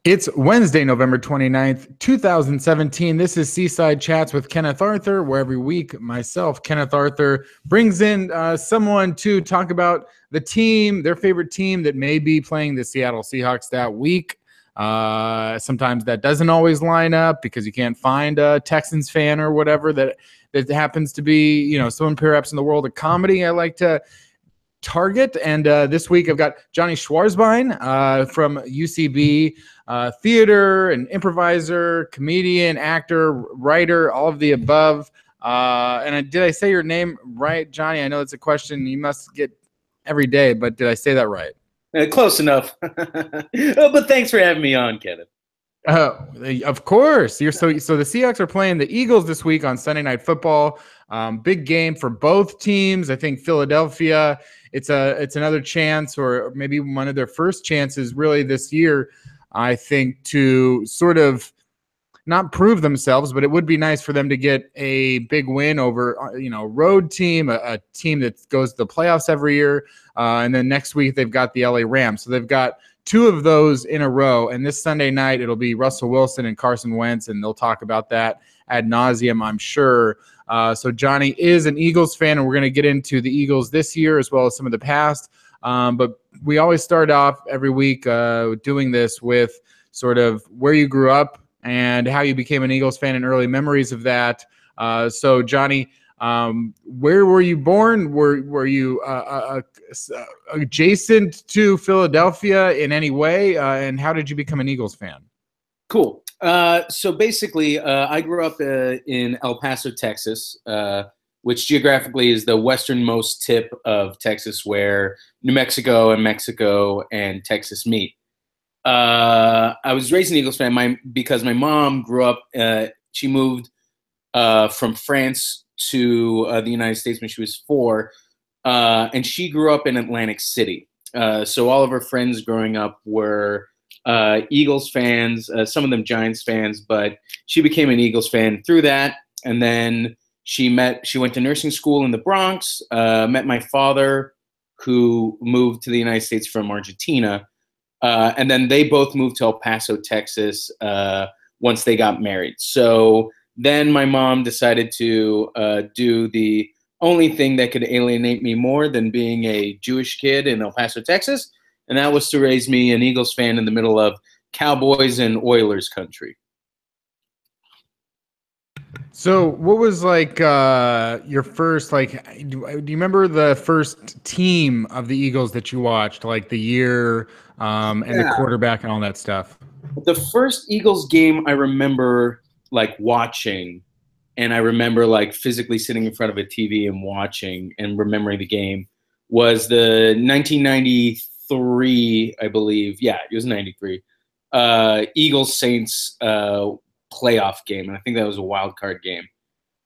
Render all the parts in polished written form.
It's Wednesday, November 29th, 2017. This is Seaside Chats with Kenneth Arthur, where every week myself, Kenneth Arthur, brings in someone to talk about the team, their favorite team that may be playing the Seattle Seahawks that week. Sometimes that doesn't always line up because you can't find a Texans fan or whatever that happens to be, someone perhaps in the world of comedy I like to target. And this week I've got Jonny Svarzbein from UCB, theater and improviser, comedian, actor, writer, all of the above. Did I say your name right, Jonny? I know it's a question you must get every day, but did I say that right? Close enough. But thanks for having me on, Kenneth. Of course. So the Seahawks are playing the Eagles this week on Sunday Night Football. Big game for both teams. I think Philadelphia, it's another chance, or maybe one of their first chances really this year, I think, to sort of not prove themselves, but it would be nice for them to get a big win over, a road team, a team that goes to the playoffs every year. And then next week they've got the LA Rams. So they've got two of those in a row. And this Sunday night, it'll be Russell Wilson and Carson Wentz, and they'll talk about that ad nauseum, I'm sure. So Jonny is an Eagles fan, and we're going to get into the Eagles this year as well as some of the past. But we always start off every week doing this with sort of where you grew up and how you became an Eagles fan and early memories of that. So Jonny, where were you born? Were you adjacent to Philadelphia in any way? And how did you become an Eagles fan? Cool. So basically, I grew up in El Paso, Texas, which geographically is the westernmost tip of Texas, where New Mexico and Texas meet. I was raised an Eagles fan because my mom grew up. She moved from France to the United States when she was 4, and she grew up in Atlantic City. So all of her friends growing up were Eagles fans, some of them Giants fans, but she became an Eagles fan through that. And then she went to nursing school in the Bronx, met my father, who moved to the United States from Argentina. And then they both moved to El Paso, Texas, once they got married. So then my mom decided to do the only thing that could alienate me more than being a Jewish kid in El Paso, Texas, and that was to raise me an Eagles fan in the middle of Cowboys and Oilers country. So what was your first, do you remember the first team of the Eagles that you watched, like the year and the quarterback and all that stuff? The first Eagles game I remember watching, and I remember physically sitting in front of a TV and watching and remembering the game, was the 1993, I believe. Yeah, it was 93. Eagles-Saints playoff game, and I think that was a wild card game.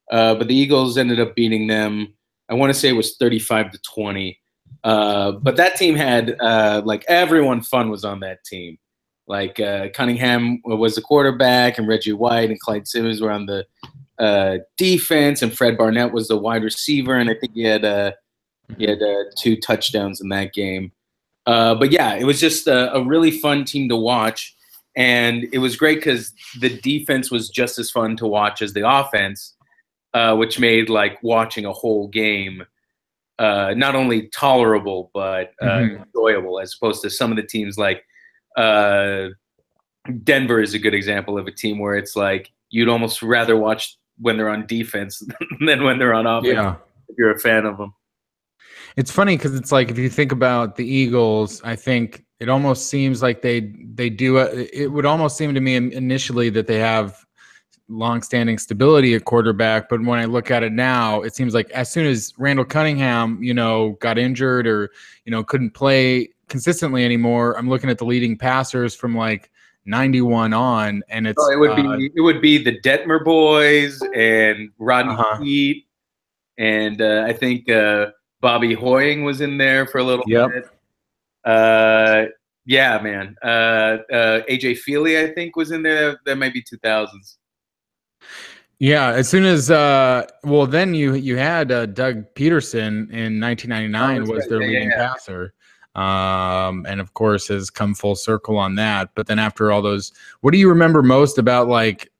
But the Eagles ended up beating them. I want to say it was 35-20. But that team had everyone fun was on that team. Cunningham was the quarterback, and Reggie White and Clyde Simmons were on the defense, and Fred Barnett was the wide receiver, and I think he had 2 touchdowns in that game. But yeah, it was just a really fun team to watch. And it was great because the defense was just as fun to watch as the offense, which made watching a whole game not only tolerable but enjoyable, as opposed to some of the teams Denver is a good example of a team where it's you'd almost rather watch when they're on defense than when they're on offense, if you're a fan of them. It's funny because it's if you think about the Eagles, I think it almost seems like they do. It would almost seem to me initially that they have longstanding stability at quarterback, but when I look at it now, it seems like as soon as Randall Cunningham, got injured or couldn't play consistently anymore, I'm looking at the leading passers from 91 on, and it's it would be the Detmer boys and Rodney Peete, and I think Bobby Hoying was in there for a little bit. Yeah, man. AJ Feely, I think, was in there. That might be 2000s. Yeah, as soon as then you had Doug Peterson in 1999 was their leading passer. and of course has come full circle on that. But then after all those, what do you remember most about like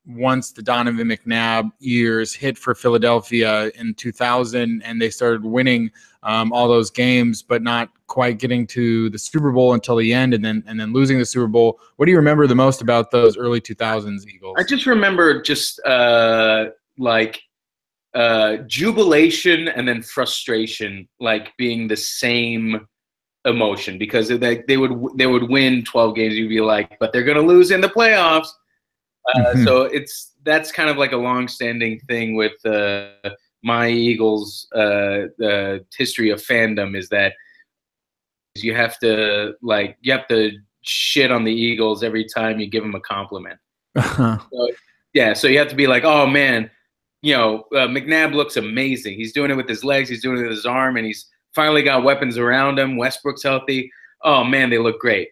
once the Donovan McNabb years hit for Philadelphia in 2000 and they started winning all those games, but not quite getting to the Super Bowl until the end, and then losing the Super Bowl? What do you remember the most about those early 2000s Eagles? I just remember just jubilation and then frustration, like being the same emotion, because they would win 12 games. You'd be like, but they're gonna lose in the playoffs. So that's kind of like a long-standing thing with my Eagles history of fandom, is that you have to shit on the Eagles every time you give them a compliment. So you have to be like, oh man, McNabb looks amazing. He's doing it with his legs, he's doing it with his arm, and he's finally got weapons around him. Westbrook's healthy. Oh man, they look great.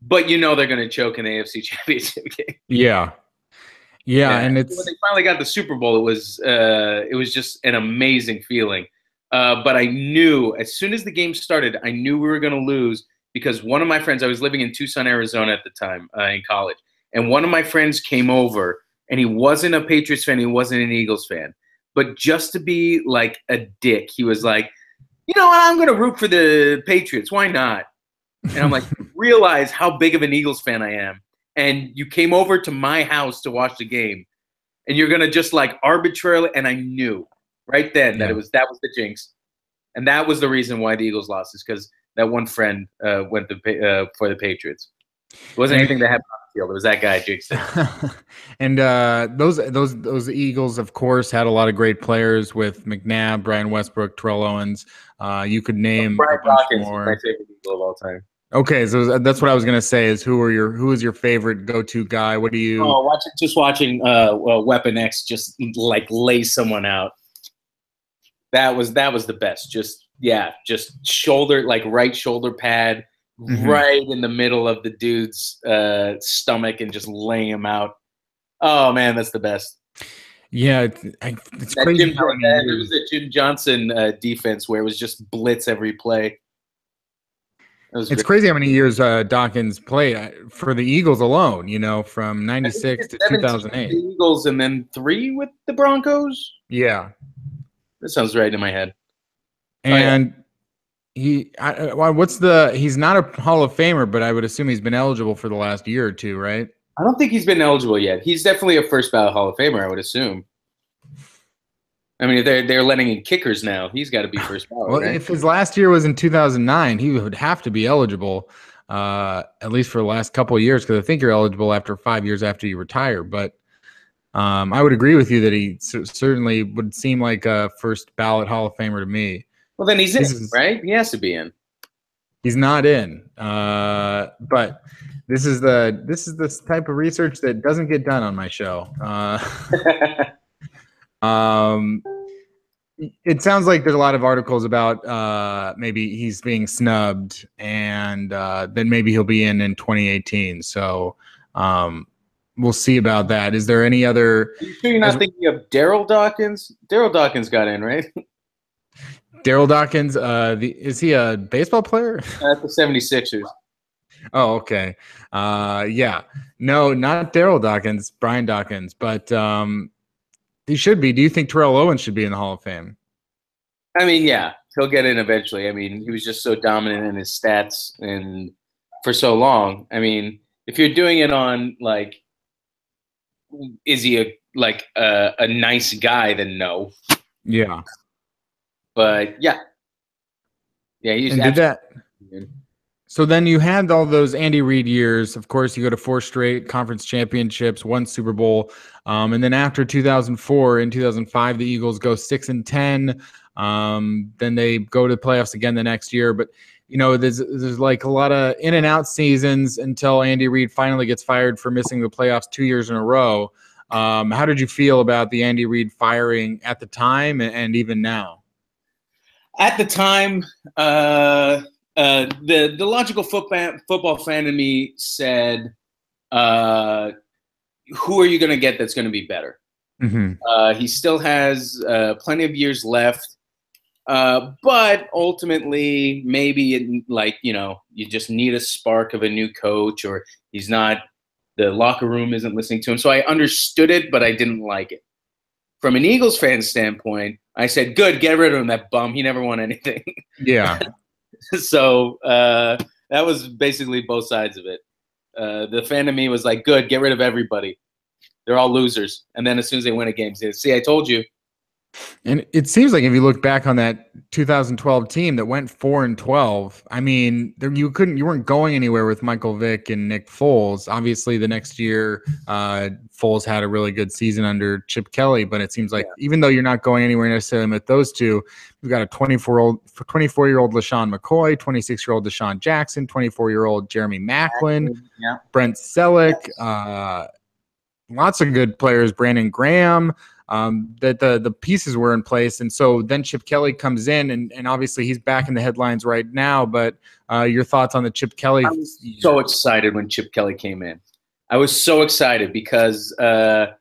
But they're going to choke in the AFC Championship game. Yeah, and it's when they finally got the Super Bowl, it was just an amazing feeling. But I knew as soon as the game started, I knew we were going to lose, because one of my friends, I was living in Tucson, Arizona at the time in college, and one of my friends came over, and he wasn't a Patriots fan, he wasn't an Eagles fan, but just to be like a dick, he was like, I'm going to root for the Patriots. Why not? And I'm like, realize how big of an Eagles fan I am. And you came over to my house to watch the game, and you're going to just like arbitrarily. And I knew right then that that was the jinx. And that was the reason why the Eagles lost, is because that one friend went for the Patriots. It wasn't anything that happened on the field. It was that guy jinxed it. And those Eagles, of course, had a lot of great players with McNabb, Brian Westbrook, Terrell Owens. You could name Brian a bunch Dawkins, more. my favorite Eagle of all time. Okay, so that's what I was gonna say. Is who is your favorite go-to guy? What do you? Oh, watching Weapon X just like lay someone out. That was the best. Just shoulder, like right shoulder pad, right in the middle of the dude's stomach, and just laying him out. Oh man, that's the best. Yeah, it's crazy. It was a Jim Johnson defense where it was just blitz every play. It's crazy how many years Dawkins played for the Eagles alone, from 96 to 2008. The Eagles, and then 3 with the Broncos. Yeah. That sounds right in my head. And he's not a Hall of Famer, but I would assume he's been eligible for the last year or two, right? I don't think he's been eligible yet. He's definitely a first ballot Hall of Famer, I would assume. I mean, they're letting in kickers now. He's got to be first ballot. Well, right? If his last year was in 2009, he would have to be eligible, at least for the last couple of years, because I think you're eligible after 5 years after you retire. But I would agree with you that he certainly would seem like a first ballot Hall of Famer to me. Well, then he's in, right? He has to be in. He's not in, but this is the type of research that doesn't get done on my show. It sounds like there's a lot of articles about maybe he's being snubbed, and then maybe he'll be in 2018. So we'll see about that. Is there any other? Are you sure you're not thinking of Darryl Dawkins? Darryl Dawkins got in, right? Darryl Dawkins, is he a baseball player? That's the 76ers. Oh, okay. Yeah. No, not Darryl Dawkins, Brian Dawkins, but he should be. Do you think Terrell Owens should be in the Hall of Fame? I mean, yeah, he'll get in eventually. I mean, he was just so dominant in his stats and for so long. I mean, if you're doing it on like, is he a nice guy? Then no. Yeah. But yeah, he's. And did that. So then you had all those Andy Reid years. Of course, you go to 4 straight conference championships, 1 Super Bowl, and then after 2004 and 2005, the Eagles go 6-10. Then they go to the playoffs again the next year. But there's like a lot of in and out seasons until Andy Reid finally gets fired for missing the playoffs 2 years in a row. How did you feel about the Andy Reid firing at the time and even now? At the time, the logical football fan in me said, who are you going to get that's going to be better? Mm-hmm. He still has plenty of years left. But ultimately, maybe you just need a spark of a new coach, or the locker room isn't listening to him. So I understood it, but I didn't like it. From an Eagles fan standpoint, I said, good, get rid of him, that bum. He never won anything. Yeah. So that was basically both sides of it. The fan of me was like, good, get rid of everybody. They're all losers. And then as soon as they win a game, they say, see, I told you. And it seems like if you look back on that 2012 team that went 4-12, I mean, you weren't going anywhere with Michael Vick and Nick Foles. Obviously, the next year, Foles had a really good season under Chip Kelly, but it seems like even though you're not going anywhere necessarily with those two, we've got a 24-year-old LaShawn McCoy, 26-year-old Deshaun Jackson, 24-year-old Jeremy Maclin, Brent Selleck, lots of good players, Brandon Graham. That the pieces were in place. And so then Chip Kelly comes in, and obviously he's back in the headlines right now. But your thoughts on the Chip Kelly? I was so excited when Chip Kelly came in. I was so excited because I've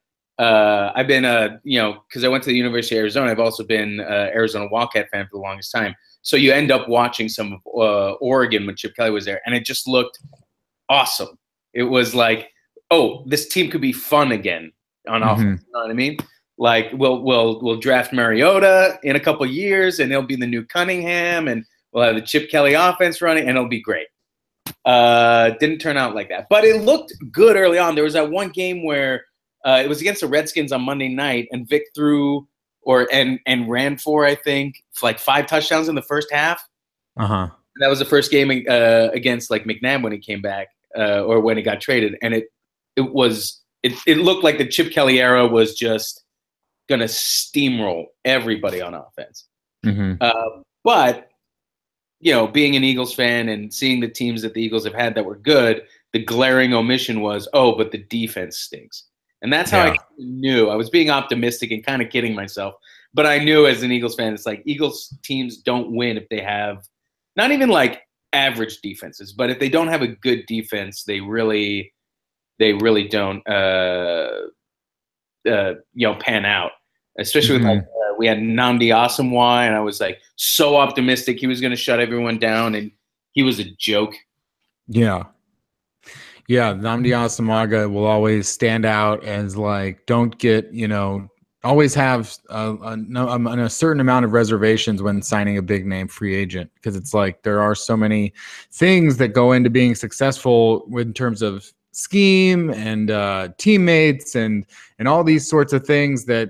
been, because I went to the University of Arizona, I've also been an Arizona Wildcat fan for the longest time. So you end up watching some of Oregon when Chip Kelly was there, and it just looked awesome. It was like, oh, this team could be fun again on offense. You know what I mean? Like we'll draft Mariota in a couple of years, and he'll be the new Cunningham, and we'll have the Chip Kelly offense running, and it'll be great. Didn't turn out like that, but it looked good early on. There was that one game where it was against the Redskins on Monday night, and Vic threw and ran for, I think, like 5 touchdowns in the first half. And that was the first game against like McNabb when he came back, or when he got traded, and it looked like the Chip Kelly era was just gonna steamroll everybody on offense. But being an Eagles fan and seeing the teams that the Eagles have had that were good, the glaring omission was, but the defense stinks. And that's how I knew. I was being optimistic and kind of kidding myself, but I knew as an Eagles fan, it's like Eagles teams don't win if they have not even like average defenses, but if they don't have a good defense, they really don't pan out. Especially with we had Nnamdi Asomugha, and I was like so optimistic he was going to shut everyone down, and he was a joke. Yeah, Nnamdi Asomugha will always stand out as like, don't get, always have a certain amount of reservations when signing a big name free agent, because it's like there are so many things that go into being successful in terms of scheme and teammates and all these sorts of things that,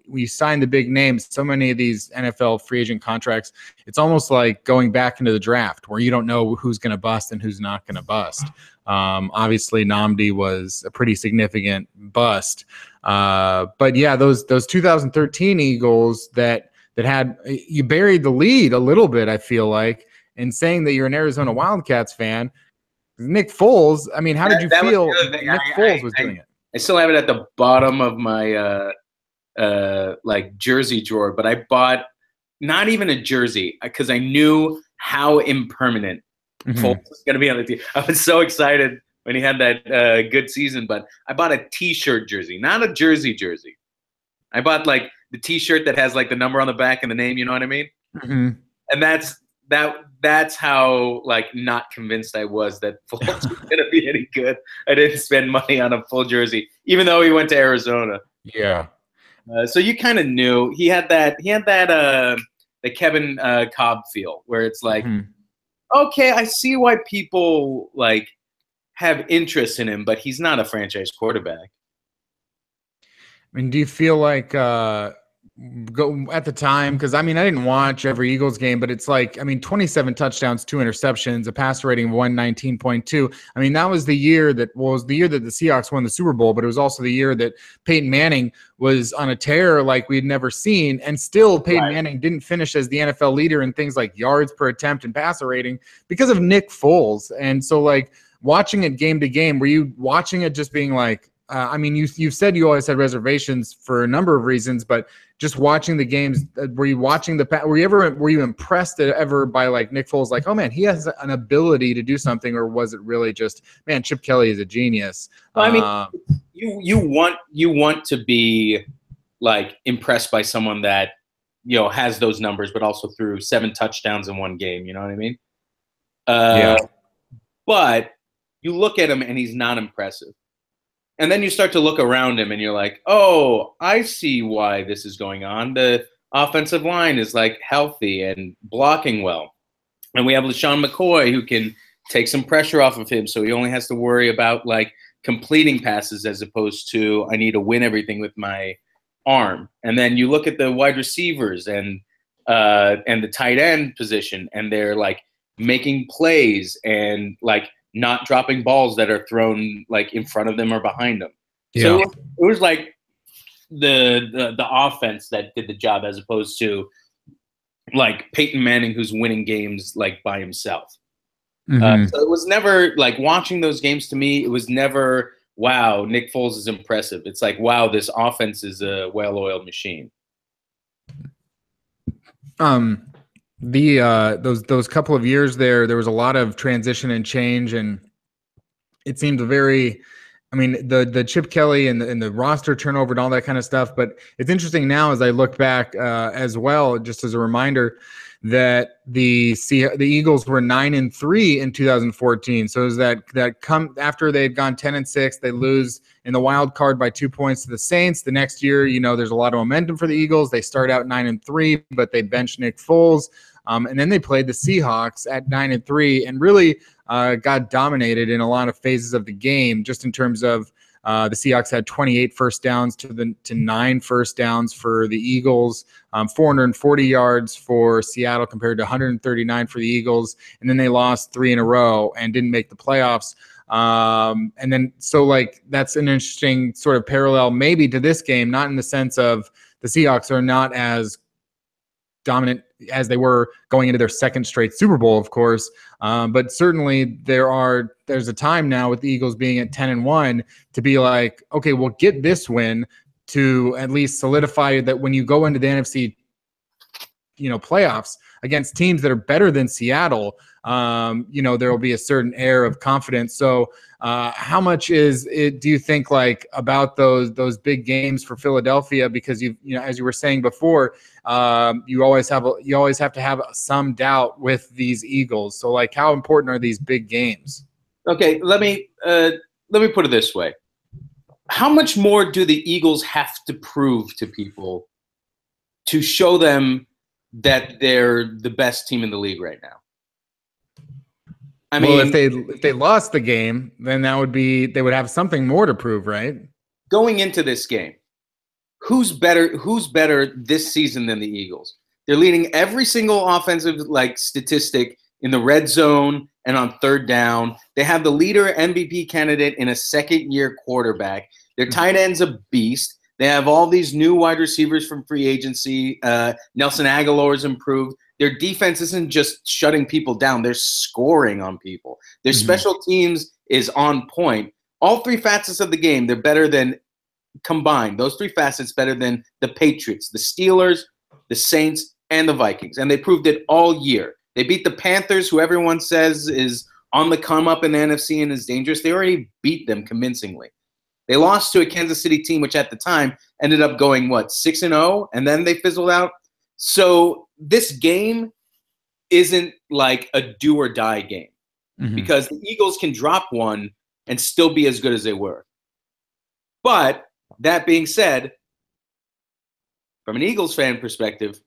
we sign the big names. So many of these NFL free agent contracts, it's almost like going back into the draft where you don't know who's going to bust and who's not going to bust. Obviously Nnamdi was a pretty significant bust. But yeah, those 2013 Eagles that had, you buried the lead a little bit, I feel like, in saying that you're an Arizona Wildcats fan. Nick Foles, I mean, how did you feel Nick Foles was doing it? I still have it at the bottom of my like jersey drawer, but I bought not even a jersey because I knew how impermanent Foles was going to be on the team. I was so excited when he had that good season, but I bought a T-shirt jersey, not a jersey. I bought like the T-shirt that has like the number on the back and the name, you know what I mean? And that's how like not convinced I was that Foles was going to be any good. I didn't spend money on a full jersey, even though he went to Arizona. Yeah. So you kind of knew he had that the Kevin Cobb feel where it's like, okay, I see why people like have interest in him, but he's not a franchise quarterback. I mean, do you feel like go at the time, because I mean, I didn't watch every Eagles game, but it's like, I mean, 27 touchdowns, 2 interceptions, a passer rating of 119.2. I mean, that was the year that the Seahawks won the Super Bowl, but it was also the year that Peyton Manning was on a tear like we'd never seen, and still Peyton Manning didn't finish as the NFL leader in things like yards per attempt and passer rating because of Nick Foles. And so like watching it game to game, were you watching it just being like, I mean, you've said you always had reservations for a number of reasons, but just watching the games, were you impressed ever by like Nick Foles? Like, oh man, he has an ability to do something, or was it really just, man, Chip Kelly is a genius? Well, I mean, you want to be like impressed by someone that has those numbers, but also threw 7 touchdowns in one game. You know what I mean? Yeah. But you look at him and he's not impressive. And then you start to look around him and you're like, oh, I see why this is going on. The offensive line is like healthy and blocking well. And we have LaShawn McCoy who can take some pressure off of him. So he only has to worry about like completing passes as opposed to I need to win everything with my arm. And then you look at the wide receivers and the tight end position, and they're like making plays and like not dropping balls that are thrown like in front of them or behind them. Yeah. So it was like the offense that did the job as opposed to like Peyton Manning who's winning games like by himself. So it was never like watching those games to me. It was never, wow, Nick Foles is impressive. It's like, wow, this offense is a well-oiled machine. Those couple of years there was a lot of transition and change, and it seemed the Chip Kelly and the roster turnover and all that kind of stuff. But it's interesting now as I look back as well, just as a reminder, that the Eagles were 9-3 in 2014. So is that come after they'd gone 10-6, they lose in the wild card by 2 points to the Saints. The next year, there's a lot of momentum for the Eagles. They start out 9-3, but they bench Nick Foles. And then they played the Seahawks at 9-3 and really got dominated in a lot of phases of the game, just in terms of the Seahawks had 28 first downs to 9 first downs for the Eagles, 440 yards for Seattle compared to 139 for the Eagles. And then they lost 3 in a row and didn't make the playoffs. And then so like that's an interesting sort of parallel maybe to this game, not in the sense of the Seahawks are not as dominant as they were going into their second straight Super Bowl, of course. But certainly there's a time now with the Eagles being at 10-1 to be like, okay, we'll get this win to at least solidify that when you go into the NFC, playoffs against teams that are better than Seattle, there will be a certain air of confidence. So how much do you think like about those big games for Philadelphia? Because as you were saying before, you always have to have some doubt with these Eagles. So like, how important are these big games? Okay, let me put it this way. How much more do the Eagles have to prove to people to show them that they're the best team in the league right now? I mean, well, if they lost the game, then they would have something more to prove, right? Going into this game, who's better this season than the Eagles? They're leading every single offensive statistic in the red zone and on third down. They have the leader MVP candidate in a second-year quarterback. Their tight end's a beast. They have all these new wide receivers from free agency. Nelson Aguilar's improved. Their defense isn't just shutting people down. They're scoring on people. Their special teams is on point. All 3 facets of the game, they're better than combined. Those 3 facets better than the Patriots, the Steelers, the Saints, and the Vikings. And they proved it all year. They beat the Panthers, who everyone says is on the come up in the NFC and is dangerous. They already beat them convincingly. They lost to a Kansas City team, which at the time ended up going, 6-0, and then they fizzled out. So this game isn't like a do or die game because the Eagles can drop one and still be as good as they were. But that being said, from an Eagles fan perspective,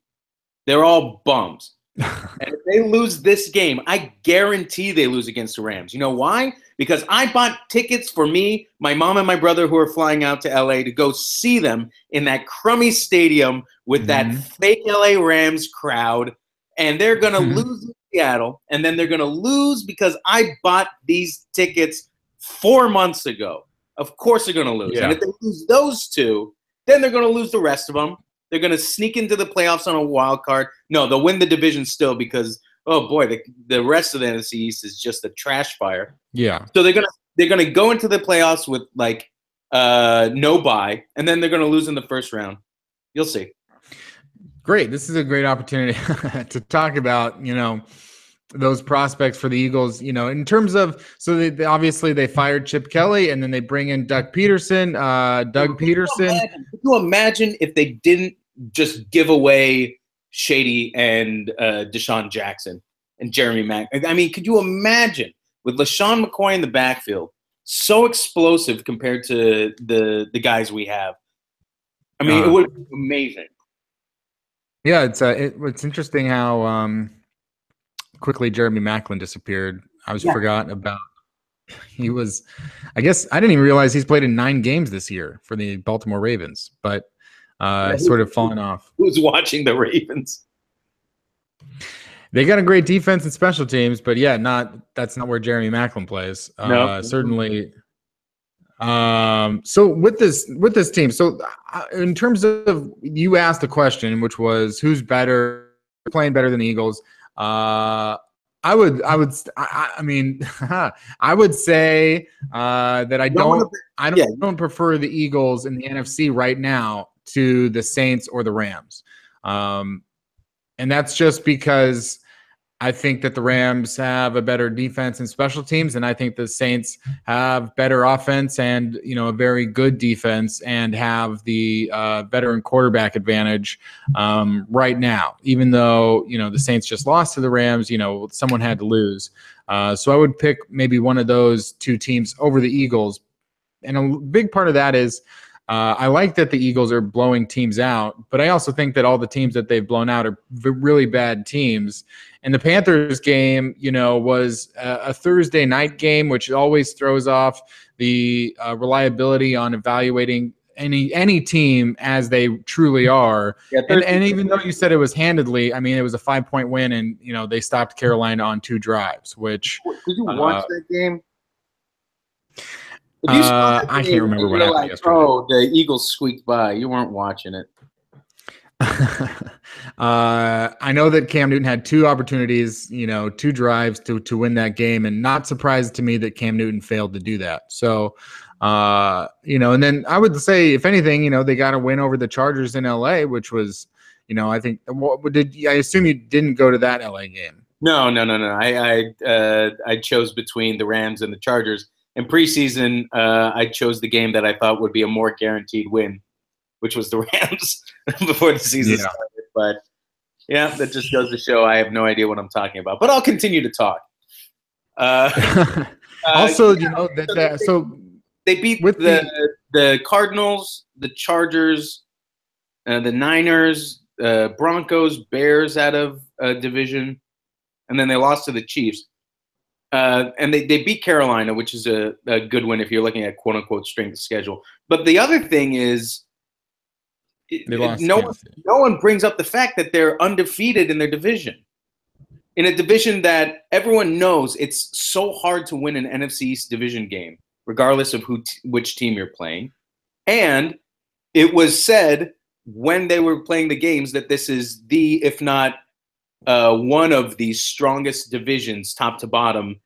they're all bums. And if they lose this game, I guarantee they lose against the Rams. You know why? Because I bought tickets for me, my mom, and my brother who are flying out to LA to go see them in that crummy stadium with that fake LA Rams crowd. And they're going to lose in Seattle. And then they're going to lose because I bought these tickets 4 months ago. Of course they're going to lose. Yeah. And if they lose those 2, then they're going to lose the rest of them. They're going to sneak into the playoffs on a wild card. No, they'll win the division still because, oh boy, the rest of the NFC East is just a trash fire. Yeah. So they're gonna go into the playoffs with no bye, and then they're gonna lose in the first round. You'll see. Great. This is a great opportunity to talk about those prospects for the Eagles. In terms of they obviously they fired Chip Kelly and then they bring in Doug Peterson. Could you imagine if they didn't just give away Shady and Deshaun Jackson and Jeremy Mack. I mean, could you imagine with LaShawn McCoy in the backfield, so explosive compared to the guys we have? I mean, it would be amazing. Yeah, it's interesting how quickly Jeremy Maclin disappeared. I was forgotten about. He was, I guess, I didn't even realize he's played in 9 games this year for the Baltimore Ravens, but sort of fallen off. Who's watching the Ravens? They got a great defense and special teams, but that's not where Jeremy Maclin plays. No. Certainly. So with this team, so in terms of, you asked the question, which was who's playing better than the Eagles. I mean, I would say that I don't prefer the Eagles in the NFC right now to the Saints or the Rams. And that's just because I think that the Rams have a better defense and special teams, and I think the Saints have better offense and, a very good defense and have the veteran quarterback advantage right now, even though, the Saints just lost to the Rams, someone had to lose. So I would pick maybe one of those 2 teams over the Eagles. And a big part of that is I like that the Eagles are blowing teams out, but I also think that all the teams that they've blown out are really bad teams. And the Panthers game, was a Thursday night game, which always throws off the reliability on evaluating any team as they truly are. Yeah, and even though you said it was handedly, I mean, it was a 5-point win, and they stopped Carolina on 2 drives. Which did you watch that game? I can't remember what happened yesterday. Oh, the Eagles squeaked by. You weren't watching it. I know that Cam Newton had 2 opportunities, 2 drives to win that game, and not surprised to me that Cam Newton failed to do that. So, and then I would say, if anything, they got a win over the Chargers in LA, which was, I think, I assume you didn't go to that LA game. No. I chose between the Rams and the Chargers. In preseason, I chose the game that I thought would be a more guaranteed win, which was the Rams before the season started. But yeah, that just goes to show I have no idea what I'm talking about. But I'll continue to talk. Also, so they beat the Cardinals, the Chargers, the Niners, Broncos, Bears out of division, and then they lost to the Chiefs. And they beat Carolina, which is a good win if you're looking at quote-unquote strength of schedule. But the other thing is, no one brings up the fact that they're undefeated in their division. In a division that everyone knows it's so hard to win an NFC East division game, regardless of which team you're playing. And it was said when they were playing the games that this is if not one of the strongest divisions, top to bottom,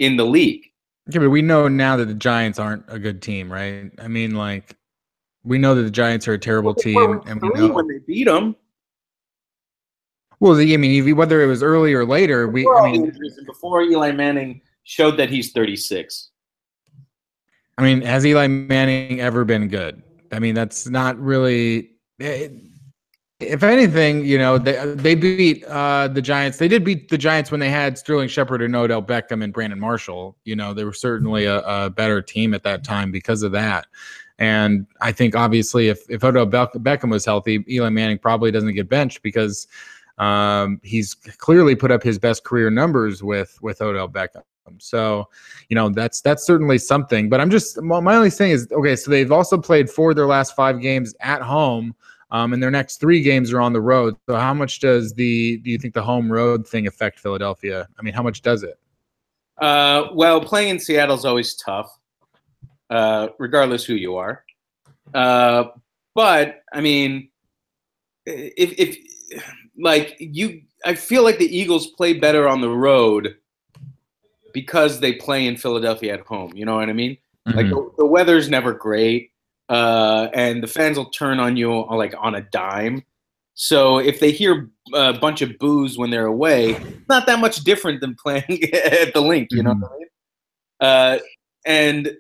in the league. Yeah, but we know now that the Giants aren't a good team, right? I mean, we know that the Giants are a terrible team, and we know when they beat them. Well, I mean, whether it was early or later, before Eli Manning showed that he's 36. I mean, has Eli Manning ever been good? I mean, that's not really. If anything, they beat the Giants. They did beat the Giants when they had Sterling Shepard and Odell Beckham and Brandon Marshall. They were certainly a better team at that time because of that. And I think, obviously, if Odell Beckham was healthy, Eli Manning probably doesn't get benched because he's clearly put up his best career numbers with Odell Beckham. So, that's certainly something. But my only thing is, okay, so they've also played 4 of their last 5 games at home. And their next 3 games are on the road. So how much do you think the home road thing affect Philadelphia? I mean, how much does it? Well, playing in Seattle is always tough, regardless who you are. But I mean, I feel like the Eagles play better on the road because they play in Philadelphia at home. You know what I mean? Mm-hmm. Like the weather's never great. And the fans will turn on you on a dime. So if they hear a bunch of boos when they're away, it's not that much different than playing at the Link, you know what I mean? And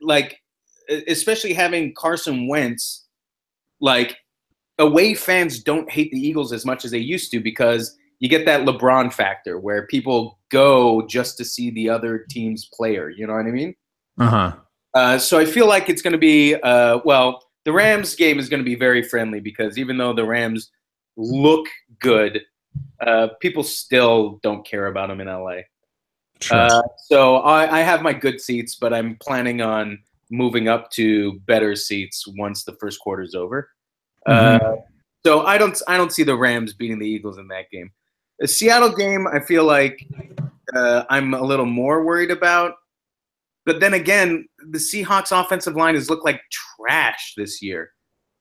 especially having Carson Wentz, away fans don't hate the Eagles as much as they used to because you get that LeBron factor where people go just to see the other team's player. You know what I mean? So I feel like it's going to be the Rams game is going to be very friendly because even though the Rams look good, people still don't care about them in LA. Sure. So I have my good seats, but I'm planning on moving up to better seats once the first quarter is over. So I don't see the Rams beating the Eagles in that game. The Seattle game, I feel like I'm a little more worried about. But then again, the Seahawks offensive line has looked like trash this year.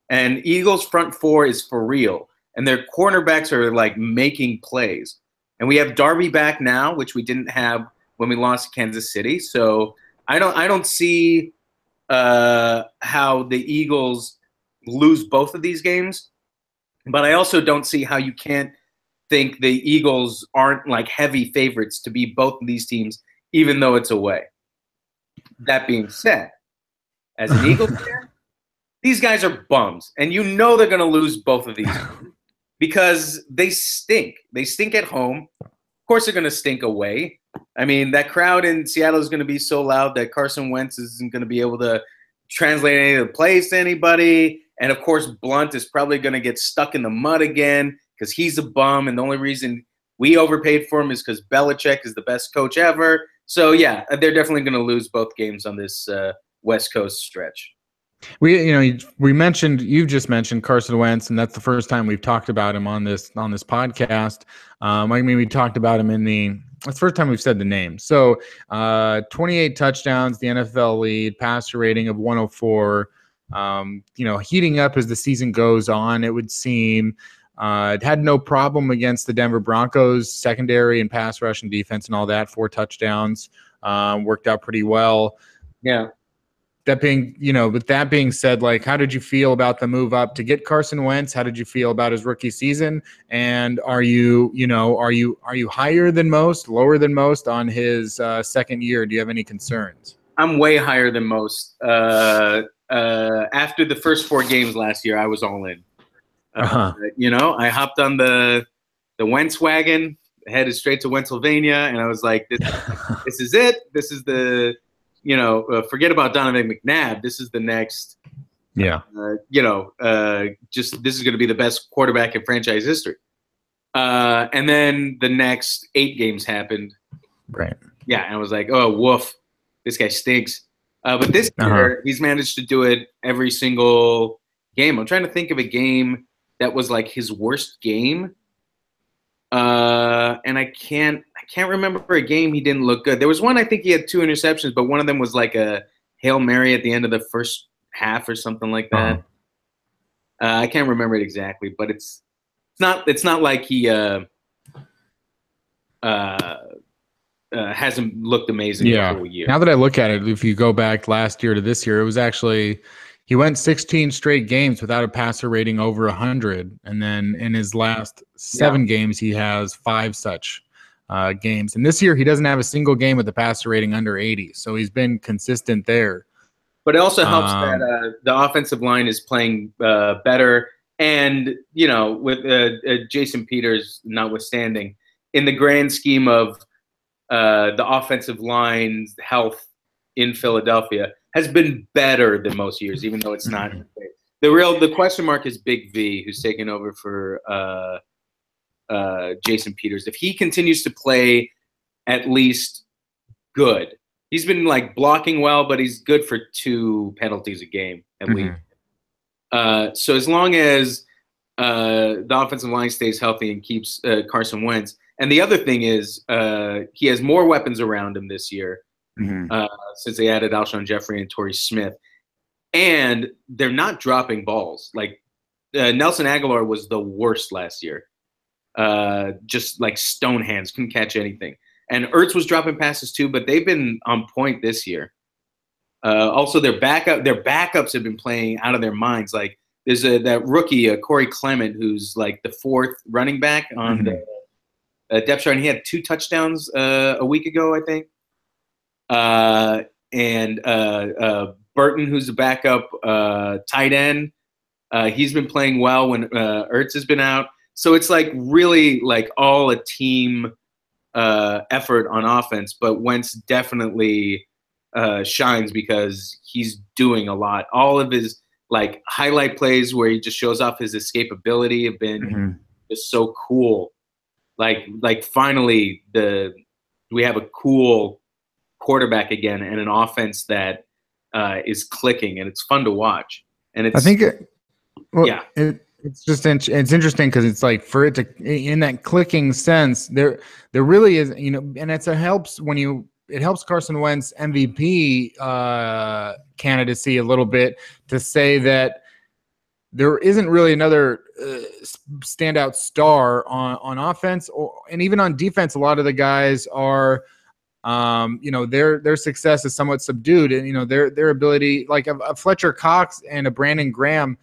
And Eagles front four is for real. And their cornerbacks are like making plays. And we have Darby back now, which we didn't have when we lost to Kansas City. So I don't see how the Eagles lose both of these games. But I also don't see how you can't think the Eagles aren't like heavy favorites to beat both of these teams, even though it's away. That being said, as an Eagles fan, these guys are bums. And you know they're going to lose both of these because they stink. They stink at home. Of course they're going to stink away. I mean, that crowd in Seattle is going to be so loud that Carson Wentz isn't going to be able to translate any of the plays to anybody. And, of course, Blunt is probably going to get stuck in the mud again because he's a bum. And the only reason we overpaid for him is because Belichick is the best coach ever. So, yeah, they're definitely going to lose both games on this West Coast stretch. You've just mentioned Carson Wentz, and that's the first time we've talked about him on this podcast. We talked about him that's the first time we've said the name. So 28 touchdowns, the NFL lead, passer rating of 104. Heating up as the season goes on, it would seem. It had no problem against the Denver Broncos secondary and pass rush and defense and all that. 4 touchdowns worked out pretty well. Yeah. With that being said, like, how did you feel about the move up to get Carson Wentz? How did you feel about his rookie season? And are you higher than most, lower than most on his second year? Do you have any concerns? I'm way higher than most. After the first 4 games last year, I was all in. I hopped on the Wentz wagon, headed straight to Pennsylvania, and I was like, this is it. This is the forget about Donovan McNabb. This is the next, this is going to be the best quarterback in franchise history. And then the next 8 games happened. Right. Yeah. And I was like, oh, woof, this guy stinks. But this year, he's managed to do it every single game. I'm trying to think of a game that was like his worst game. And I can't remember a game he didn't look good. There was one, I think he had 2 interceptions, but one of them was like a Hail Mary at the end of the first half or something like that. I can't remember it exactly, but it's not like he hasn't looked amazing the whole year. Now that I look at it, if you go back last year to this year, it was actually he went 16 straight games without a passer rating over 100, and then in his last 7 games, he has 5 such games. And this year, he doesn't have a single game with a passer rating under 80, so he's been consistent there. But it also helps that the offensive line is playing better, and with Jason Peters notwithstanding, in the grand scheme of the offensive line's health in Philadelphia has been better than most years, even though it's not. The question mark is Big V, who's taken over for Jason Peters. If he continues to play at least good, he's been like blocking well, but he's good for 2 penalties a game at least. So as long as the offensive line stays healthy and keeps Carson Wentz, and the other thing is he has more weapons around him this year. Since they added Alshon Jeffrey and Torrey Smith. And they're not dropping balls. Like Nelson Aguilar was the worst last year. Just like stone hands, couldn't catch anything. And Ertz was dropping passes too, but they've been on point this year. Also, their backups have been playing out of their minds. Like there's that rookie, Corey Clement, who's like the 4th running back on the depth chart. And he had 2 touchdowns a week ago, I think. And Burton, who's the backup tight end. He's been playing well when Ertz has been out. So it's like really like all a team effort on offense. But Wentz definitely shines because he's doing a lot. All of his like highlight plays where he just shows off his escapability have been just so cool. Like finally we have a cool quarterback again and an offense that is clicking, and it's fun to watch. And it's, I think yeah, it's just it's interesting because it's like for it to in that clicking sense there really is, you know, and it helps Carson Wentz MVP candidacy a little bit to say that there isn't really another standout star on offense and even on defense. A lot of the guys are, you know, their success is somewhat subdued, and you know their ability, like a Fletcher Cox and a Brandon Graham,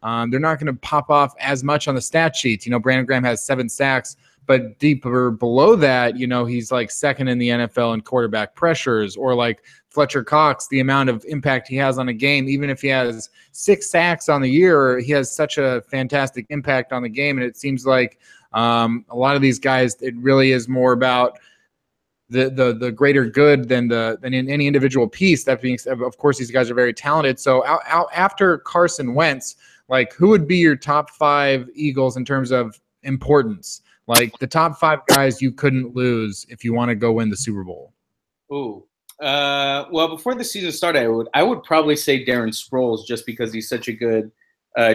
they're not going to pop off as much on the stat sheets. You know, Brandon Graham has 7 sacks, but deeper below that, you know, he's like second in the NFL in quarterback pressures, or like Fletcher Cox, the amount of impact he has on a game, even if he has 6 sacks on the year, he has such a fantastic impact on the game. And it seems like a lot of these guys, it really is more about the greater good than in any individual piece. That being said, of course, these guys are very talented. So after Carson Wentz, like who would be your top 5 Eagles in terms of importance? Like the top 5 guys you couldn't lose if you want to go win the Super Bowl. Ooh. Well, before the season started, I would probably say Darren Sproles, just because he's such a good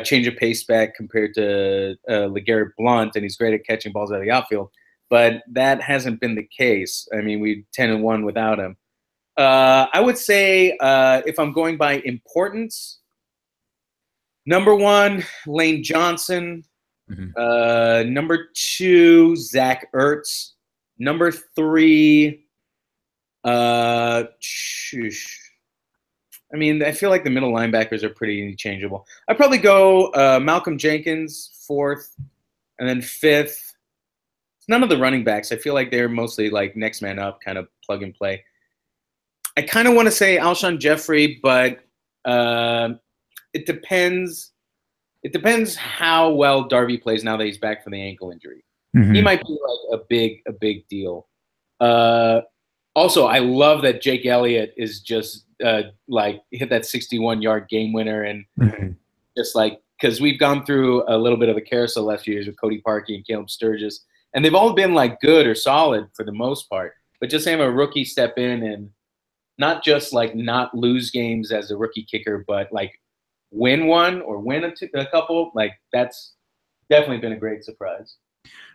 change of pace back compared to LeGarrette Blount, and he's great at catching balls out of the outfield. But that hasn't been the case. I mean, we 10-1 without him. I would say if I'm going by importance, number 1, Lane Johnson. Number 2, Zach Ertz. Number 3. I mean, I feel like the middle linebackers are pretty interchangeable. I'd probably go Malcolm Jenkins 4th, and then 5th. None of the running backs. I feel like they're mostly like next man up, kind of plug and play. I kind of want to say Alshon Jeffrey, but it depends. It depends how well Darby plays now that he's back from the ankle injury. He might be like a big deal. Also, I love that Jake Elliott is just like hit that 61-yard game winner, and just like, because we've gone through a little bit of a carousel last few years with Cody Parkey and Caleb Sturgis, and they've all been like good or solid for the most part. But just having a rookie step in and not just like not lose games as a rookie kicker, but like win one or win a couple, like that's definitely been a great surprise.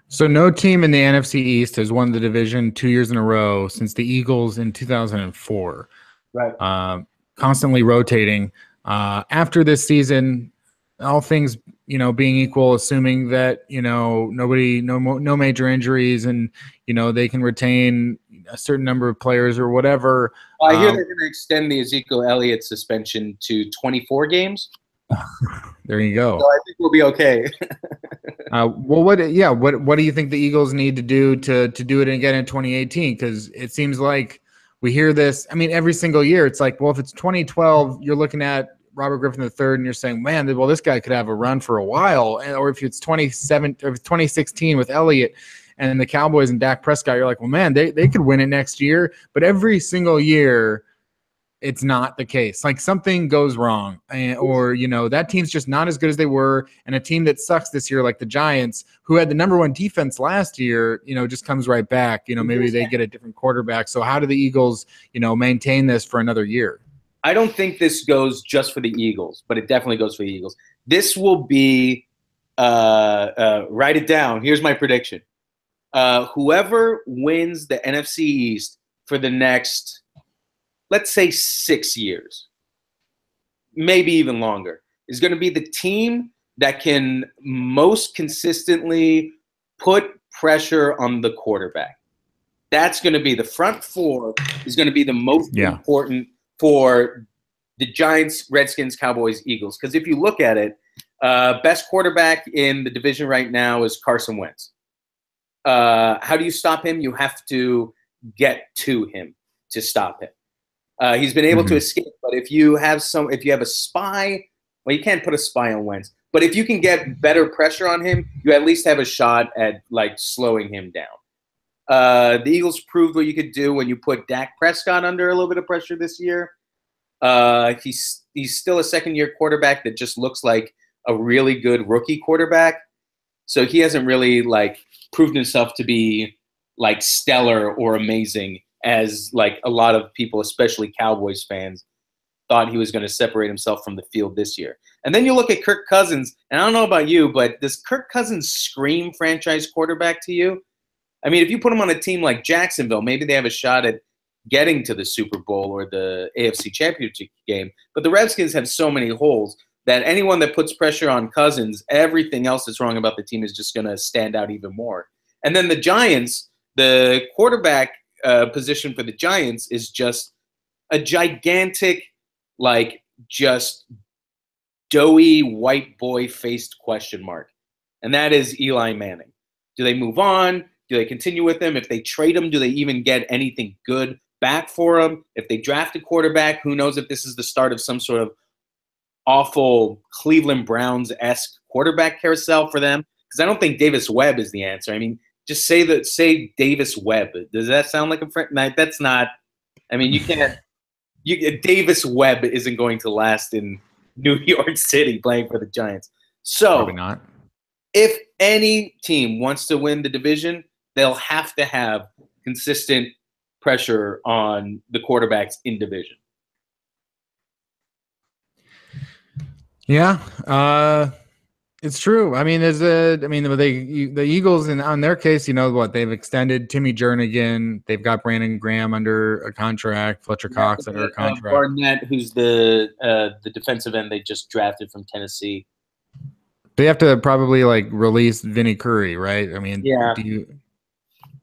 So no team in the NFC East has won the division 2 years in a row since the Eagles in 2004. Right. Constantly rotating. After this season, all things, you know, being equal, assuming that, you know, no major injuries, and, you know, they can retain a certain number of players or whatever. Well, I hear they're going to extend the Ezekiel Elliott suspension to 24 games. There you go. So I think we'll be okay. Well, what do you think the Eagles need to do to do it again in 2018? Because it seems like we hear this. I mean, every single year, it's like, well, if it's 2012, you're looking at Robert Griffin III, and you're saying, man, well, this guy could have a run for a while. Or if it's 2016 with Elliott and the Cowboys and Dak Prescott, you're like, well, man, they could win it next year. But every single year, it's not the case. Like something goes wrong, or, you know, that team's just not as good as they were. And a team that sucks this year, like the Giants, who had the number 1 defense last year, you know, just comes right back. You know, maybe they get a different quarterback. So how do the Eagles, you know, maintain this for another year? I don't think this goes just for the Eagles, but it definitely goes for the Eagles. This will be write it down. Here's my prediction. Whoever wins the NFC East for the next, let's say 6 years, maybe even longer, is going to be the team that can most consistently put pressure on the quarterback. That's going to be the front 4 is going to be the most important for the Giants, Redskins, Cowboys, Eagles. Because if you look at it, best quarterback in the division right now is Carson Wentz. How do you stop him? You have to get to him to stop him. He's been able to escape, but if you have a spy, well, you can't put a spy on Wentz, But if you can get better pressure on him, you at least have a shot at like slowing him down. The Eagles proved what you could do when you put Dak Prescott under a little bit of pressure this year. He's still a second-year quarterback that just looks like a really good rookie quarterback. So he hasn't really like proved himself to be like stellar or amazing as like a lot of people, especially Cowboys fans, thought he was going to separate himself from the field this year. And then you look at Kirk Cousins, and I don't know about you, but does Kirk Cousins scream franchise quarterback to you? I mean, if you put him on a team like Jacksonville, maybe they have a shot at getting to the Super Bowl or the AFC Championship game. But the Redskins have so many holes that anyone that puts pressure on Cousins, everything else that's wrong about the team is just going to stand out even more. And then the Giants, the quarterback position for the Giants is just a gigantic, like, just doughy white boy faced question mark. And that is Eli Manning. Do they move on? Do they continue with him? If they trade him, do they even get anything good back for him? If they draft a quarterback, who knows if this is the start of some sort of awful Cleveland Browns-esque quarterback carousel for them? Because I don't think Davis Webb is the answer. I mean, just say Davis Webb. Does that sound like a friend? No, that's not. I mean, you can't. Davis Webb isn't going to last in New York City playing for the Giants. So probably not. If any team wants to win the division, they'll have to have consistent pressure on the quarterbacks in division. Yeah, it's true. I mean, the Eagles, and on their case, you know what? They've extended Timmy Jernigan. They've got Brandon Graham under a contract. Fletcher Cox under a contract. Barnett, who's the defensive end they just drafted from Tennessee. They have to probably like release Vinny Curry, right? I mean, yeah.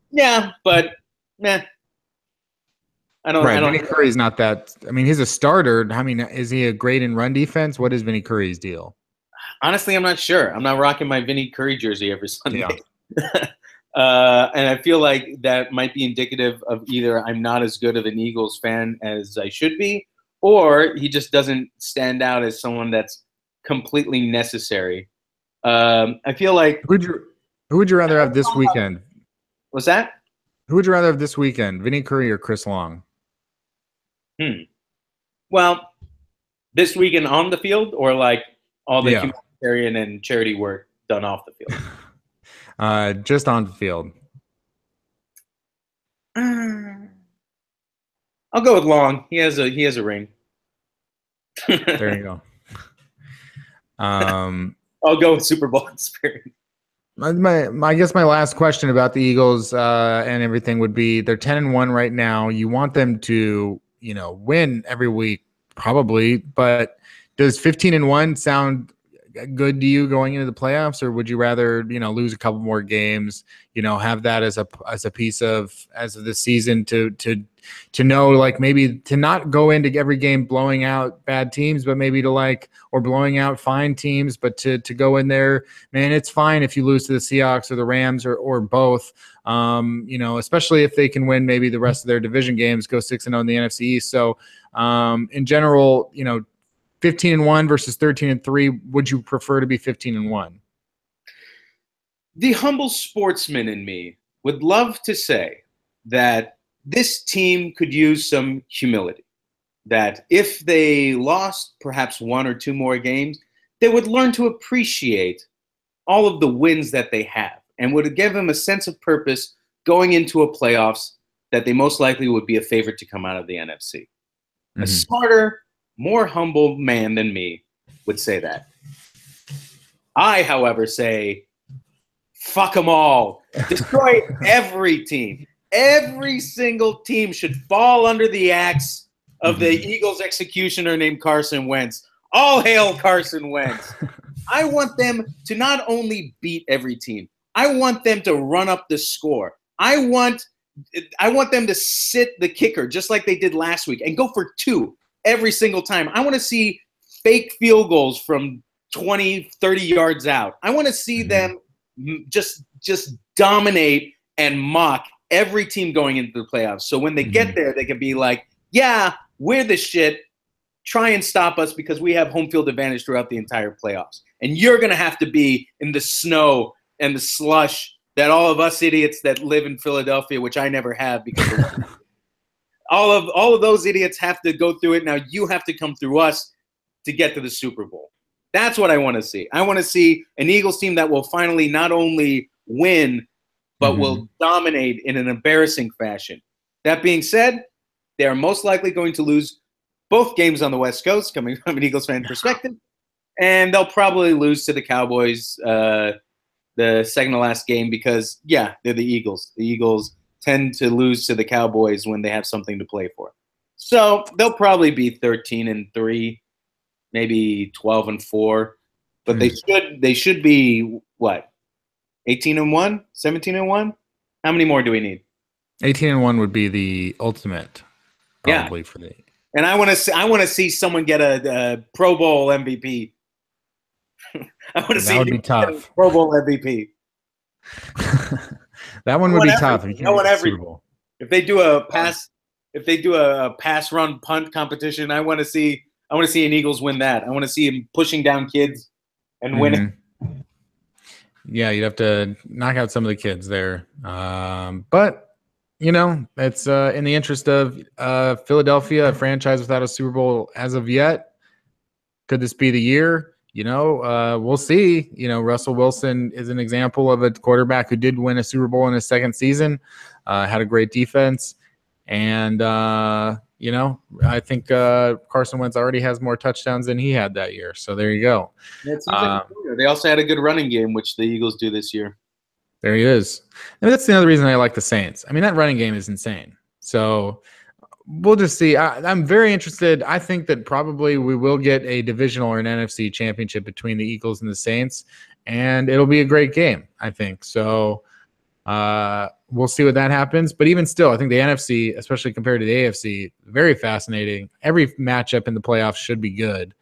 Yeah, but I don't. Vinny Curry's not that. I mean, he's a starter. I mean, is he a great in run defense? What is Vinny Curry's deal? Honestly, I'm not sure. I'm not rocking my Vinny Curry jersey every Sunday. Yeah. And I feel like that might be indicative of either I'm not as good of an Eagles fan as I should be, or he just doesn't stand out as someone that's completely necessary. I feel like who would you rather have this weekend? What's that? Who would you rather have this weekend, Vinny Curry or Chris Long? Well, this weekend on the field, or like all the humanitarian and charity work done off the field? Just on the field. I'll go with Long. He has a ring. There you go. I'll go with Super Bowl experience. I guess my last question about the Eagles and everything would be: they're 10-1 right now. You want them to, win every week, probably. But does 15-1 sound good to you going into the playoffs, or would you rather lose a couple more games? Have that as a piece of the season to know, like, maybe to not go into every game blowing out bad teams, but maybe or blowing out fine teams, but to go in there, man, it's fine if you lose to the Seahawks or the Rams or both, especially if they can win maybe the rest of their division games, go 6-0 in the NFC East. So in general, 15-1 versus 13-3, would you prefer to be 15-1? The humble sportsman in me would love to say that this team could use some humility, that if they lost perhaps one or two more games, they would learn to appreciate all of the wins that they have and would give them a sense of purpose going into a playoffs that they most likely would be a favorite to come out of the NFC. Mm-hmm. A smarter, more humble man than me would say that. I, however, say, fuck them all. Destroy every team. Every single team should fall under the axe of the Eagles executioner named Carson Wentz. All hail Carson Wentz. I want them to not only beat every team, I want them to run up the score. I want them to sit the kicker just like they did last week and go for 2 every single time. I want to see fake field goals from 20, 30 yards out. I want to see them just dominate and mock every team going into the playoffs. So when they get there, they can be like, yeah, we're the shit. try and stop us because we have home field advantage throughout the entire playoffs. And you're going to have to be in the snow and the slush that all of us idiots that live in Philadelphia, which I never have because all of those idiots have to go through it. Now you have to come through us to get to the Super Bowl. That's what I want to see. I want to see an Eagles team that will finally not only win, but will dominate in an embarrassing fashion. That being said, they are most likely going to lose both games on the West Coast, coming from an Eagles fan perspective, and they'll probably lose to the Cowboys the second to last game because, yeah, they're the Eagles. The Eagles tend to lose to the Cowboys when they have something to play for. So they'll probably be 13-3, maybe 12-4, but they should be what? 18-1, 17-1? How many more do we need? 18-1 would be the ultimate, probably for the. And I want to see someone get a Pro Bowl MVP. I want to see that would be tough. Pro Bowl MVP. That one would be tough. If they do a pass run punt competition, I want to see an Eagles win that. I want to see him pushing down kids and winning. Yeah, you'd have to knock out some of the kids there. But, it's in the interest of Philadelphia, a franchise without a Super Bowl as of yet. Could this be the year? We'll see. Russell Wilson is an example of a quarterback who did win a Super Bowl in his second season, had a great defense. And, I think Carson Wentz already has more touchdowns than he had that year. So there you go. They also had a good running game, which the Eagles do this year. There he is. And that's another reason I like the Saints. I mean, that running game is insane. So we'll just see. I'm very interested. I think that probably we will get a divisional or an NFC championship between the Eagles and the Saints, and it'll be a great game, I think. So we'll see what that happens. But even still, I think the NFC, especially compared to the AFC, very fascinating. Every matchup in the playoffs should be good,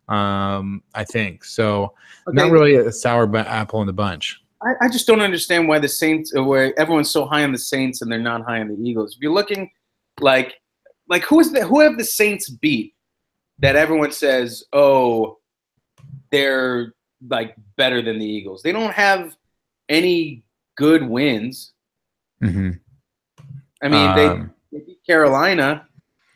I think. So not really a sour apple in the bunch. I just don't understand why the Saints, where everyone's so high on the Saints and they're not high on the Eagles. If you're looking like who have the Saints beat that everyone says, oh, they're like better than the Eagles? They don't have any good wins. Mm-hmm. I mean, they beat Carolina.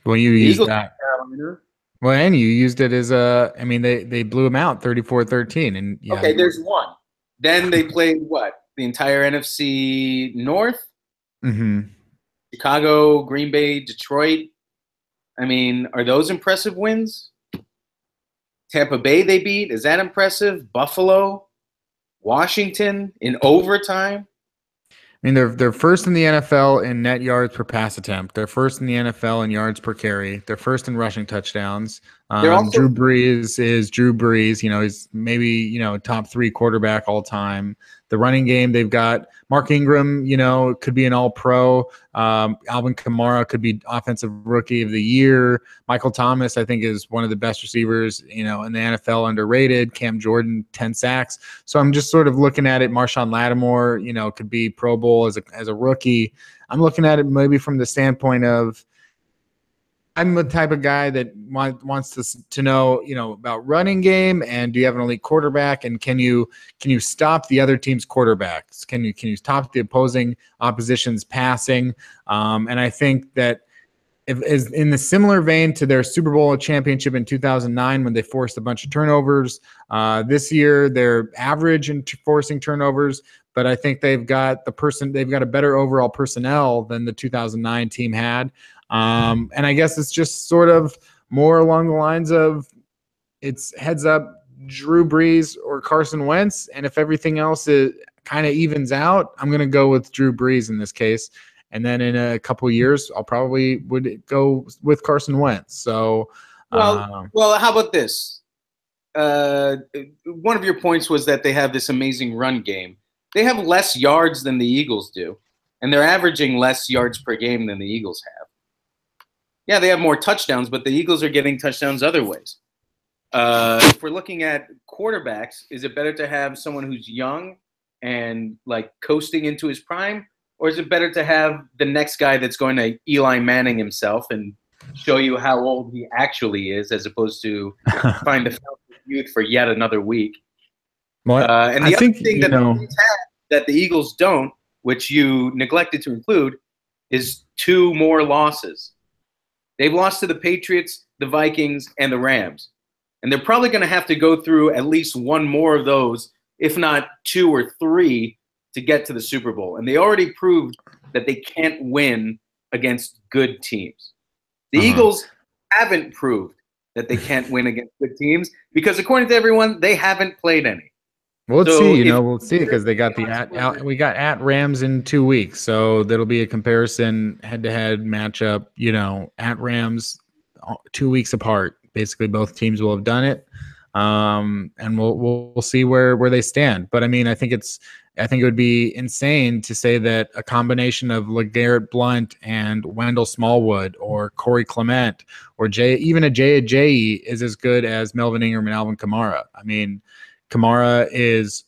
Well, you used that. Carolina. Well, and you used it as they blew them out 34-13. And yeah. Okay, there's one. Then they played what? The entire NFC North? Mm-hmm. Chicago, Green Bay, Detroit. I mean, are those impressive wins? Tampa Bay they beat. Is that impressive? Buffalo, Washington in overtime. I mean, they're first in the NFL in net yards per pass attempt. They're first in the NFL in yards per carry. They're first in rushing touchdowns. Drew Brees is Drew Brees. He's maybe, top 3 quarterback all time. The running game, they've got Mark Ingram, could be an all-pro. Alvin Kamara could be offensive rookie of the year. Michael Thomas, I think, is one of the best receivers, in the NFL, underrated. Cam Jordan, 10 sacks. So I'm just sort of looking at it. Marshawn Lattimore, could be Pro Bowl as a rookie. I'm looking at it maybe from the standpoint of I'm the type of guy that wants to know, about running game, and do you have an elite quarterback, and can you stop the other team's quarterbacks? Can you stop the opposition's passing? And I think that if in the similar vein to their Super Bowl championship in 2009 when they forced a bunch of turnovers, this year they're average in forcing turnovers, but I think they've got a better overall personnel than the 2009 team had. And I guess it's just sort of more along the lines of it's heads up Drew Brees or Carson Wentz. And if everything else kind of evens out, I'm going to go with Drew Brees in this case. And then in a couple of years, I'll probably would go with Carson Wentz. So, well, how about this? One of your points was that they have this amazing run game. They have less yards than the Eagles do, and they're averaging less yards per game than the Eagles have. Yeah, they have more touchdowns, but the Eagles are getting touchdowns other ways. If we're looking at quarterbacks, is it better to have someone who's young and like coasting into his prime, or is it better to have the next guy that's going to Eli Manning himself and show you how old he actually is, as opposed to find a fountain of youth for yet another week. Well, and the other thing that the Saints have that the Eagles don't, which you neglected to include, is 2 more losses. They've lost to the Patriots, the Vikings, and the Rams. And they're probably going to have to go through at least 1 more of those, if not 2 or 3, to get to the Super Bowl. And they already proved that they can't win against good teams. The Eagles haven't proved that they can't win against good teams because, according to everyone, they haven't played any. Well, let's see. We'll see because they got we got at Rams in 2 weeks, so that'll be a comparison head-to-head matchup. At Rams, 2 weeks apart. Basically, both teams will have done it, and we'll see where they stand. But I mean, I think it would be insane to say that a combination of LeGarrette Blount and Wendell Smallwood or Corey Clement or even a Jay Ajayi is as good as Melvin Ingram and Alvin Kamara. I mean, Kamara is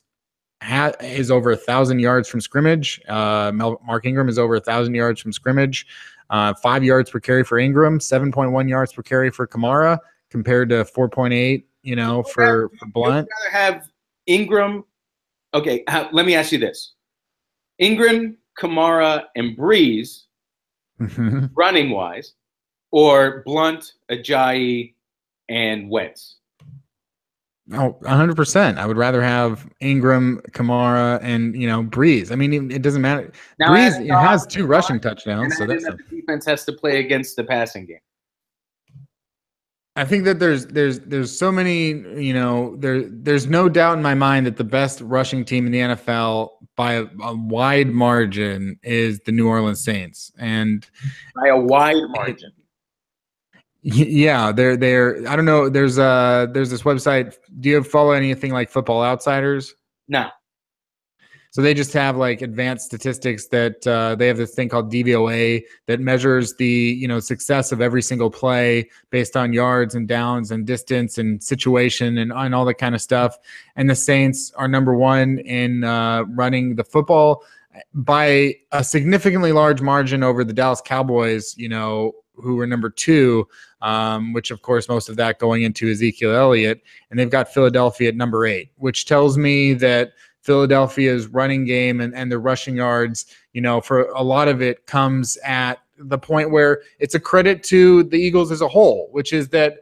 over 1,000 yards from scrimmage. Mark Ingram is over 1,000 yards from scrimmage. 5 yards per carry for Ingram, 7.1 yards per carry for Kamara, compared to 4.8. For Blount. I'd rather have Ingram. Okay, let me ask you this: Ingram, Kamara, and Breeze, running wise, or Blount, Ajayi, and Wentz? Oh, 100%. I would rather have Ingram, Kamara, and Breeze. I mean, it doesn't matter. Now, Breeze has 2 rushing touchdowns, so that's the defense has to play against the passing game. I think that there's so many. There's no doubt in my mind that the best rushing team in the NFL by a wide margin is the New Orleans Saints, and by a wide margin. Yeah, they're. I don't know. There's this website. Do you follow anything like Football Outsiders? No. So they just have like advanced statistics that they have this thing called DVOA that measures the success of every single play based on yards and downs and distance and situation and all that kind of stuff. And the Saints are number 1 in running the football by a significantly large margin over the Dallas Cowboys, who were number 2, which of course most of that going into Ezekiel Elliott, and they've got Philadelphia at number 8, which tells me that Philadelphia's running game and the rushing yards, for a lot of it comes at the point where it's a credit to the Eagles as a whole, which is that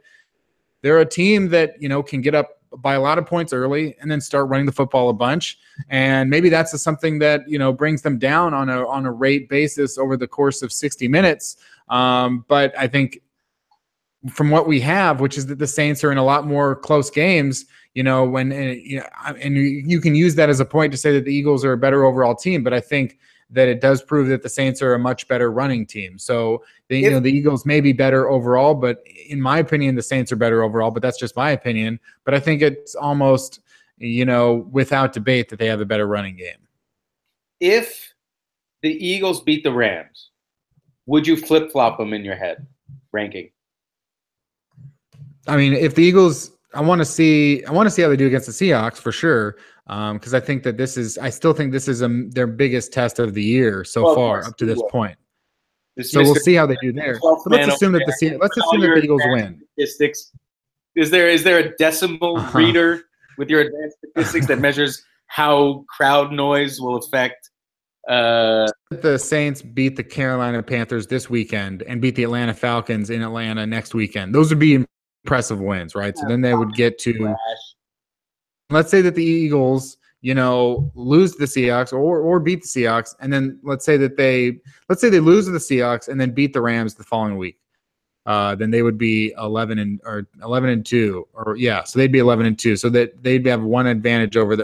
they're a team that, can get up by a lot of points early and then start running the football a bunch. And maybe that's something that, brings them down on a rate basis over the course of 60 minutes. But I think from what we have, which is that the Saints are in a lot more close games, and you can use that as a point to say that the Eagles are a better overall team, but I think that it does prove that the Saints are a much better running team. So the Eagles may be better overall, but in my opinion, the Saints are better overall, but that's just my opinion. But I think it's almost, without debate that they have a better running game. If the Eagles beat the Rams, would you flip-flop them in your head ranking? I mean, if the Eagles, I want to see how they do against the Seahawks for sure. Because I think that I still think this is their biggest test of the year so far up to this point. So we'll see how they do there. But let's assume that the Eagles win. Statistics. Is there a decimal reader with your advanced statistics that measures how crowd noise will affect? The Saints beat the Carolina Panthers this weekend and beat the Atlanta Falcons in Atlanta next weekend. Those would be impressive wins, right? So then they would get to, let's say that the Eagles, lose to the Seahawks or beat the Seahawks, and then let's say they lose to the Seahawks and then beat the Rams the following week. Then they would be 11-2, so they'd be 11-2, so that they'd have one game advantage over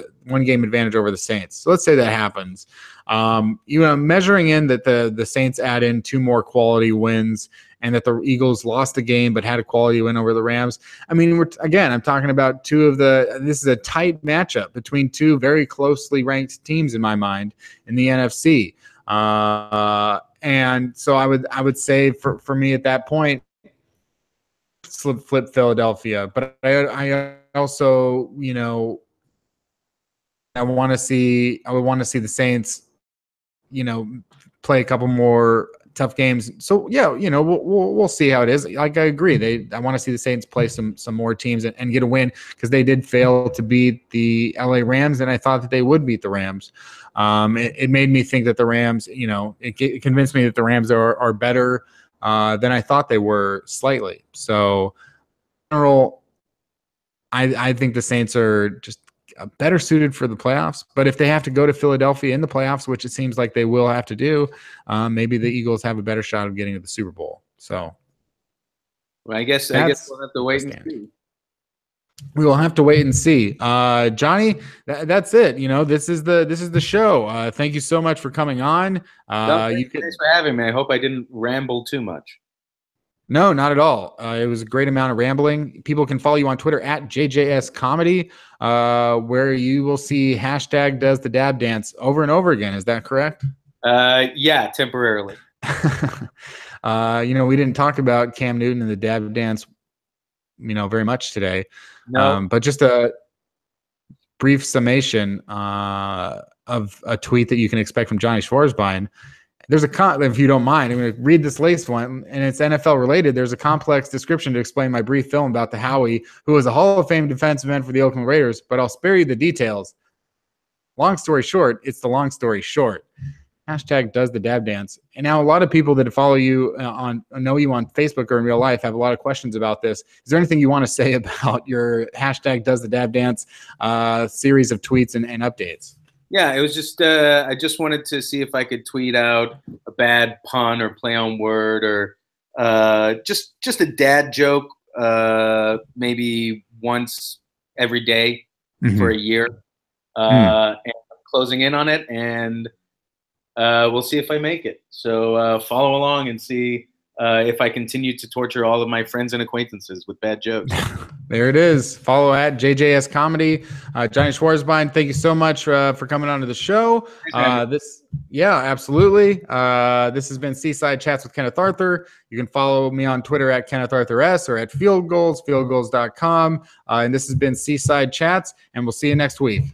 the Saints. So let's say that happens. Measuring in that the Saints add in 2 more quality wins and that the Eagles lost the game but had a quality win over the Rams. I mean, I'm talking about this is a tight matchup between 2 very closely ranked teams in my mind in the NFC. And so I would say for me at that point, flip Philadelphia. But I also, I would want to see the Saints, play a couple more tough games. So yeah, we'll see how it is. Like I agree, I want to see the Saints play some more teams and get a win, because they did fail to beat the LA Rams, and I thought that they would beat the Rams. It made me think that the Rams, it convinced me that the Rams are better than I thought they were slightly. So in general, I think the Saints are just better suited for the playoffs. But if they have to go to Philadelphia in the playoffs, which it seems like they will have to do, maybe the Eagles have a better shot of getting to the Super Bowl. So, well, I guess we'll have to wait and see. We will have to wait and see. Jonny, that's it. This is the show. Thank you so much for coming on. Thanks for having me. I hope I didn't ramble too much. No, not at all. It was a great amount of rambling. People can follow you on Twitter at JJS Comedy, where you will see hashtag does the dab dance over and over again. Is that correct? Yeah, temporarily. We didn't talk about Cam Newton and the dab dance, very much today. No. But just a brief summation of a tweet that you can expect from Jonny Svarzbein. There's if you don't mind, I'm going to read this latest one, and it's NFL related. There's a complex description to explain my brief film about the Howie, who was a Hall of Fame defensive end for the Oakland Raiders, but I'll spare you the details. Long story short, it's the long story short. Hashtag does the dab dance. And now a lot of people that follow you know you on Facebook or in real life have a lot of questions about this. Is there anything you want to say about your hashtag does the dab dance series of tweets and updates? Yeah, it was just I just wanted to see if I could tweet out a bad pun or play on word or just a dad joke maybe once every day for a year. And I'm closing in on it, and we'll see if I make it. So follow along and see if I continue to torture all of my friends and acquaintances with bad jokes. There it is. Follow at JJS Comedy. Jonny Svarzbein, thank you so much for coming on to the show. Absolutely. This has been Seaside Chats with Kenneth Arthur. You can follow me on Twitter at Kenneth Arthur S or at Field Goals, fieldgoals.com. And this has been Seaside Chats, and we'll see you next week.